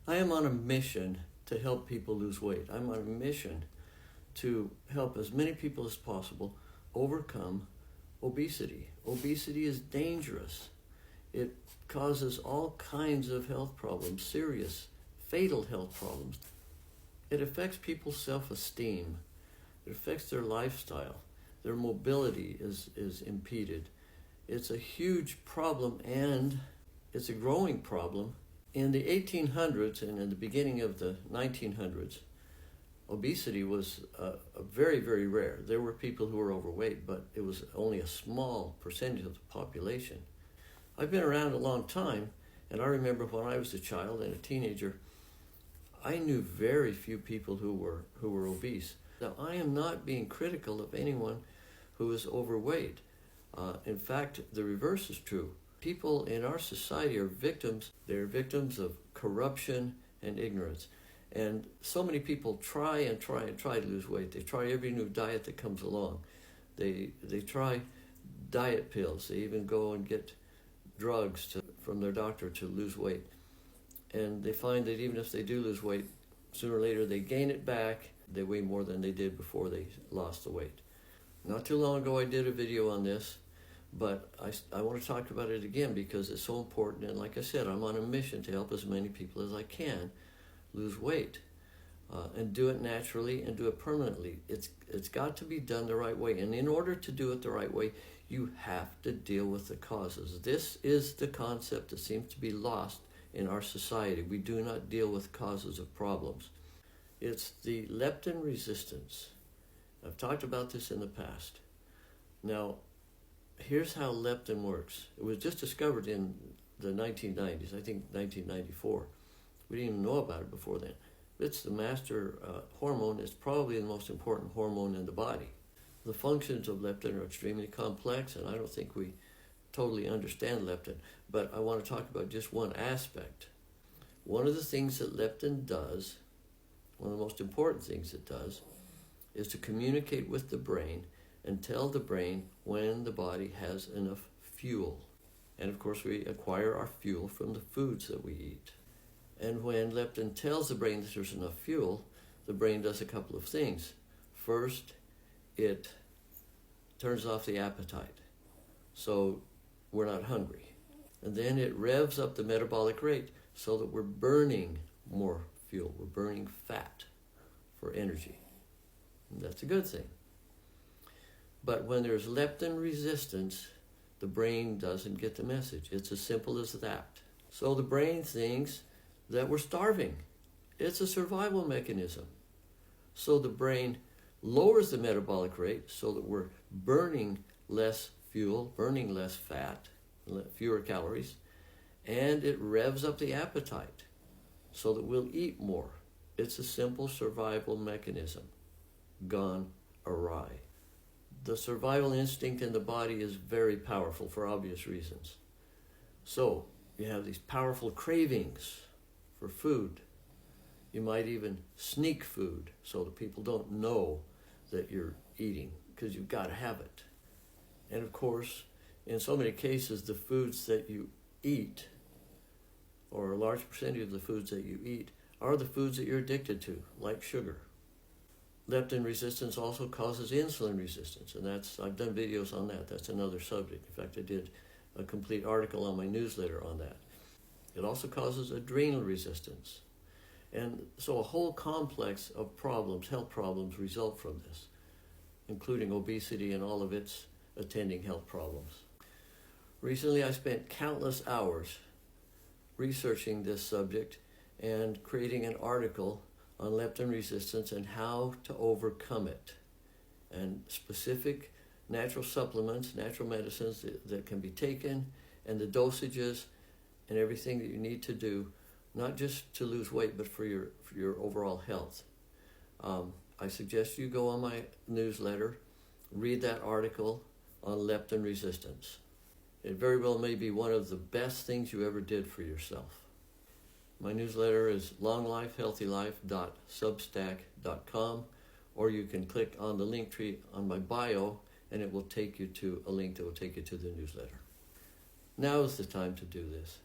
I am on a mission to help people lose weight. I'm on a mission to help as many people as possible overcome obesity. Obesity is dangerous. It causes all kinds of health problems, serious, fatal health problems. It affects people's self-esteem. It affects their lifestyle. Their mobility is impeded. It's a huge problem, and it's a growing problem. In the 1800s and in the beginning of the 1900s, obesity was very, very rare. There were people who were overweight, but it was only a small percentage of the population. I've been around a long time, and I remember when I was a child and a teenager, I knew very few people who were obese. Now, I am not being critical of anyone who is overweight. In fact, the reverse is true. People in our society are victims. They're victims of corruption and ignorance. And so many people try to lose weight. They try every new diet that comes along. They try diet pills. They even go and get drugs from their doctor to lose weight. And they find that even if they do lose weight, sooner or later they gain it back. They weigh more than they did before they lost the weight. Not too long ago I did a video on this, but I want to talk about it again because it's so important. And like I said, I'm on a mission to help as many people as I can lose weight and do it naturally and do it permanently. It's got to be done the right way. And in order to do it the right way, you have to deal with the causes. This is the concept that seems to be lost in our society. We do not deal with causes of problems. It's the leptin resistance. I've talked about this in the past. Now, here's how leptin works. It was just discovered in the 1990s, I think 1994. We didn't even know about it before then. It's the master hormone. It's probably the most important hormone in the body. The functions of leptin are extremely complex, and I don't think we totally understand leptin, but I want to talk about just one aspect. One of the things that leptin does, one of the most important things it does, is to communicate with the brain and tell the brain when the body has enough fuel. And of course, we acquire our fuel from the foods that we eat. And when leptin tells the brain that there's enough fuel, the brain does a couple of things. First, it turns off the appetite, so we're not hungry. And then it revs up the metabolic rate so that we're burning more fuel. We're burning fat for energy. And that's a good thing. But when there's leptin resistance, the brain doesn't get the message. It's as simple as that. So the brain thinks that we're starving. It's a survival mechanism. So the brain lowers the metabolic rate so that we're burning less fuel, burning less fat, fewer calories, and it revs up the appetite so that we'll eat more. It's a simple survival mechanism gone awry. The survival instinct in the body is very powerful for obvious reasons. So you have these powerful cravings for food. You might even sneak food so that people don't know that you're eating because you've got to have it. And of course, in so many cases, the foods that you eat, or a large percentage of the foods that you eat, are the foods that you're addicted to, like sugar. Leptin resistance also causes insulin resistance, and I've done videos on that. That's another subject. In fact, I did a complete article on my newsletter on that. It also causes adrenal resistance. And so a whole complex of problems, health problems, result from this, including obesity and all of its attending health problems. Recently, I spent countless hours researching this subject and creating an article on leptin resistance and how to overcome it, and specific natural supplements, natural medicines that can be taken, and the dosages and everything that you need to do, not just to lose weight, but for your overall health. I suggest you go on my newsletter, read that article on leptin resistance. It very well may be one of the best things you ever did for yourself. My newsletter is longlifehealthylife.substack.com, or you can click on the link tree on my bio, and it will take you to a link that will take you to the newsletter. Now is the time to do this.